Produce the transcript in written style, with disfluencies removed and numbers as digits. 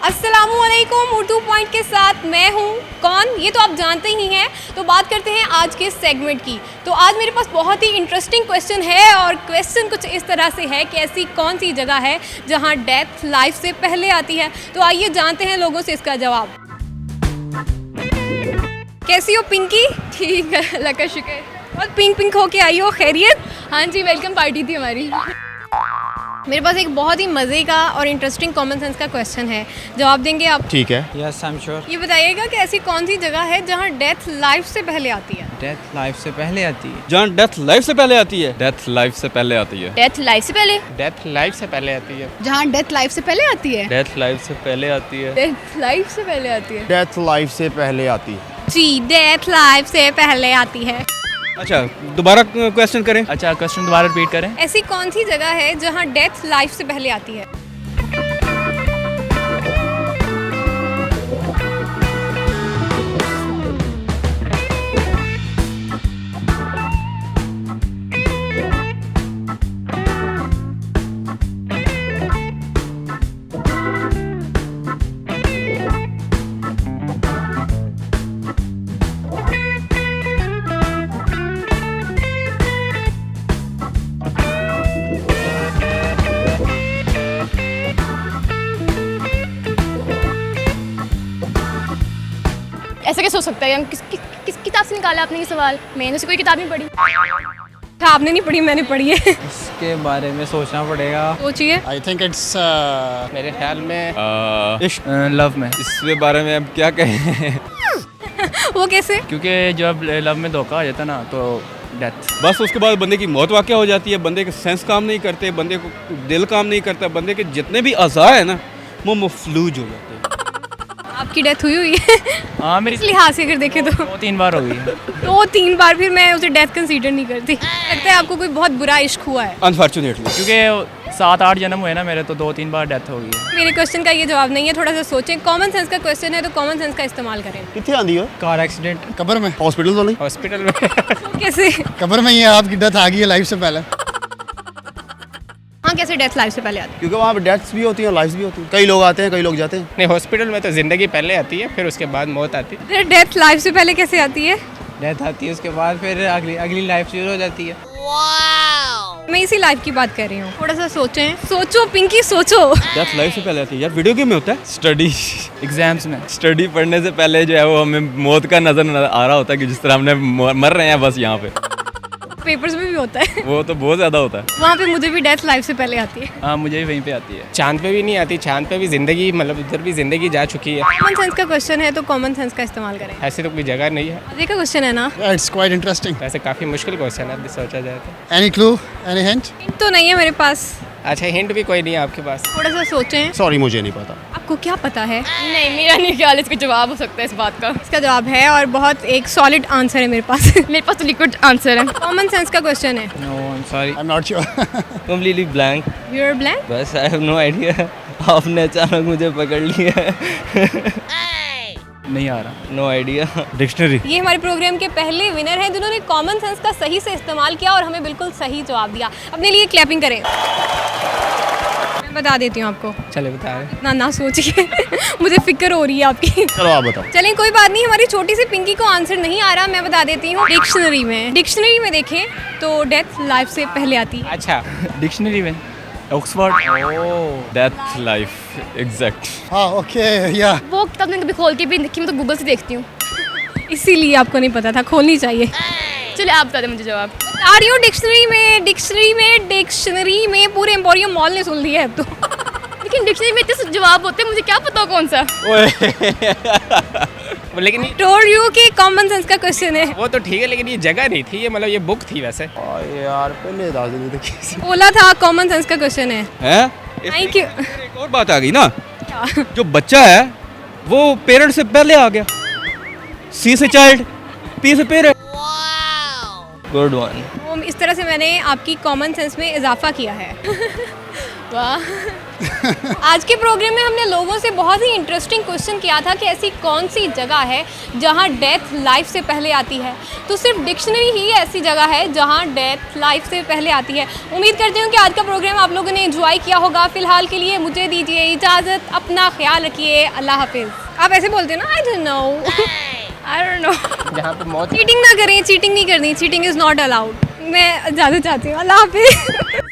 अस्सलामुअलैकुम। उर्दू पॉइंट के साथ मैं हूँ कौन, ये तो आप जानते ही हैं। तो बात करते हैं आज के सेगमेंट की। तो आज मेरे पास बहुत ही इंटरेस्टिंग क्वेश्चन है और क्वेश्चन कुछ इस तरह से है कि ऐसी कौन सी जगह है जहाँ डेथ लाइफ से पहले आती है। तो आइए जानते हैं लोगों से इसका जवाब। कैसी हो पिंकी? ठीक है, अल्लाह का शुक्र। और पिंक पिंक होके आई हो, खैरियत? हाँ जी, वेलकम पार्टी थी हमारी। मेरे पास एक बहुत ही मज़े का और इंटरेस्टिंग कॉमन सेंस का क्वेश्चन है, जवाब देंगे आप? ठीक है। Yes I am sure. ये बताइएगा कि ऐसी कौन सी जगह है जहाँ डेथ लाइफ से पहले आती है? डेथ लाइफ से पहले आती है। जहाँ डेथ लाइफ से पहले आती है। डेथ लाइफ से पहले आती है। डेथ लाइफ से पहले? डेथ लाइफ से पहले आती है। जहाँ डेथ लाइफ से पहले आती है? डेथ लाइफ से पहले आती है। डेथ लाइफ से पहले आती है। डेथ लाइफ से पहले आती है। जी, डेथ लाइफ से पहले आती है। अच्छा, दोबारा क्वेश्चन करें। अच्छा, क्वेश्चन दोबारा रिपीट करें। ऐसी कौन सी जगह है जहाँ डेथ लाइफ से पहले आती है? ऐसा कैसे हो सकता है? किस किताब से निकाला आपने ये सवाल? मैंने उसे कोई किताब नहीं पढ़ी। अच्छा, आपने नहीं पढ़ी, मैंने पढ़ी है। इसके बारे में सोचना पड़ेगा। सोचिए। आई थिंक इट्स मेरे ख्याल में लव में। इसके बारे में अब क्या कहें। वो कैसे? क्योंकि जब लव में धोखा हो जाता ना तो डेथ। बस उसके बाद बंदे की मौत वाक़या हो जाती है, बंदे के सेंस काम नहीं करते, बंदे को दिल काम नहीं करता, बंदे के जितने भी अज़ा है ना वो मफलूज हो जाते हैं। आपकी डेथ हुई है? हाँ, मेरी इस लिहाज से अगर देखें तो 2-3 बार हो गई है। 2-3 बार? फिर मैं उसे डेथ कंसीडर नहीं करती। लगता है आपको कोई बहुत बुरा इश्क हुआ है। अनफॉर्चुनेटली क्योंकि 7-8 जन्म हुए ना मेरे, तो 2-3 बार डेथ हो गई है। मेरे क्वेश्चन का ये जवाब नहीं है, थोड़ा सा सोचें। कॉमन सेंस का क्वेश्चन है तो कॉमन सेंस का इस्तेमाल करें। कितनी आंधी हो? Car accident. कब्र में? हॉस्पिटल तो नहीं? हॉस्पिटल में। कैसे? कब्र में ही है, आपकी डेथ आ गई है लाइफ से पहले। हाँ, कैसे डेथ लाइफ से पहले आती क्योंकि वहाँ पे डेथ्स भी होती हैं, लाइफ्स भी होती हैं। कई लोग आते हैं, कई लोग जाते हैं। नहीं, हॉस्पिटल में तो ज़िंदगी पहले आती है, फिर उसके बाद मौत आती है। है? फिर डेथ लाइफ से पहले कैसे आती है? डेथ आती है, उसके बाद फिर अगली लाइफ शुरू हो जाती है। मैं इसी लाइफ की बात कर रही हूँ। थोड़ा सा सोचें, सोचो पिंकी, सोचो। डेथ लाइफ से पहले आती है यार। वीडियो गेम में होता है। स्टडी एग्जाम्स में। स्टडी पढ़ने से पहले जो है वो हमें मौत का नजर आ रहा होता है कि जिस तरह हमने मर रहे हैं बस यहाँ पे। पेपर्स में भी होता है। वो तो बहुत ज़्यादा होता है। वहाँ पे मुझे भी डेथ लाइफ से पहले आती है। हाँ, मुझे भी वहीं पे आती है। चांद पे भी नहीं आती, चांद पे भी जिंदगी, मतलब उधर भी जिंदगी जा चुकी है। कॉमन सेंस का क्वेश्चन है तो कॉमन सेंस का इस्तेमाल करें। ऐसे तो कोई जगह नहीं है। मजे का क्वेश्चन है ना? It's quite interesting. वैसे काफ़ी मुश्किल क्वेश्चन है सोचा जाए तो। Any clue, any hint? Hint तो नहीं है मेरे पास। अच्छा, हिंट भी कोई नहीं है आपके पास? थोड़ा सा सोचें। सॉरी, मुझे नहीं पता। आपको क्या पता है? नहीं, मेरा नहीं ख्याल इसका जवाब हो सकता है इस बात का। इसका जवाब है और बहुत एक सॉलिड आंसर है मेरे पास। मेरे पास तो लिक्विड आंसर है। कॉमन सेंस का क्वेश्चन है। No, I am sorry. I am not sure. Completely blank. You are blank? बस आई हैव नो आइडिया। आपने अचानक मुझे पकड़ लिया। नहीं आ रहा। No idea. डिक्शनरी। ये हमारे प्रोग्राम के पहले विनर हैं जिन्होंने कॉमन सेंस का सही से इस्तेमाल किया और हमें बिल्कुल सही जवाब दिया। अपने लिए क्लैपिंग करें। मैं बता देती हूँ आपको। चले बता रहे। ना ना सोचिए। मुझे फिक्र हो रही है आपकी। चलो आप बताओ। चलें, कोई बात नहीं। हमारी छोटी सी पिंकी को आंसर नहीं आ रहा, मैं बता देती हूँ। डिक्शनरी में देखें तो डेथ लाइफ से पहले आती है। अच्छा, डिक्शनरी में ऑक्सफोर्ड। Death life exact. हाँ, ओके, या वो किताब मैंने कभी खोल के भी देखी, मैं तो गूगल से देखती हूँ। इसीलिए आपको नहीं पता था, खोलनी चाहिए। चलिए आप बता दें मुझे जवाब। बता रही हूँ, डिक्शनरी में पूरे एम्पोरियम मॉल ने सुन लिया है अब तो। लेकिन डिक्शनरी में इतने जवाब होते हैं, मुझे क्या पता कौन सा। लेकिन टोल्ड यू कि कॉमन सेंस का क्वेश्चन है। वो तो ठीक है, लेकिन ये जगह नहीं थी, ये मतलब ये बुक थी वैसे। यार पहले दाद नहीं तो कैसे बोला था कॉमन सेंस का क्वेश्चन है। हैं? Thank you. एक और बात आ गई ना, जो बच्चा है वो पेरेंट से पहले आ गया। सी से चाइल्ड, पी से पेरेंट। Good one. इस तरह से मैंने आपकी कॉमन सेंस में इजाफा किया है। वाह। आज के प्रोग्राम में हमने लोगों से बहुत ही इंटरेस्टिंग क्वेश्चन किया था कि ऐसी कौन सी जगह है जहां डेथ लाइफ से पहले आती है। तो सिर्फ डिक्शनरी ही ऐसी जगह है जहां डेथ लाइफ से पहले आती है। उम्मीद करती हूँ कि आज का प्रोग्राम आप लोगों ने एंजॉय किया होगा। फिलहाल के लिए मुझे दीजिए इजाज़त, अपना ख्याल रखिए, अल्लाह हाफिज़। आप ऐसे बोलते हैं ना, I don't know, I don't know. जहाँ पे मौत चीटिंग ना करें, चीटिंग नहीं करनी, चीटिंग इज़ नॉट अलाउड। मैं ज़्यादा चाहती हूँ, अल्लाह हाफिज़।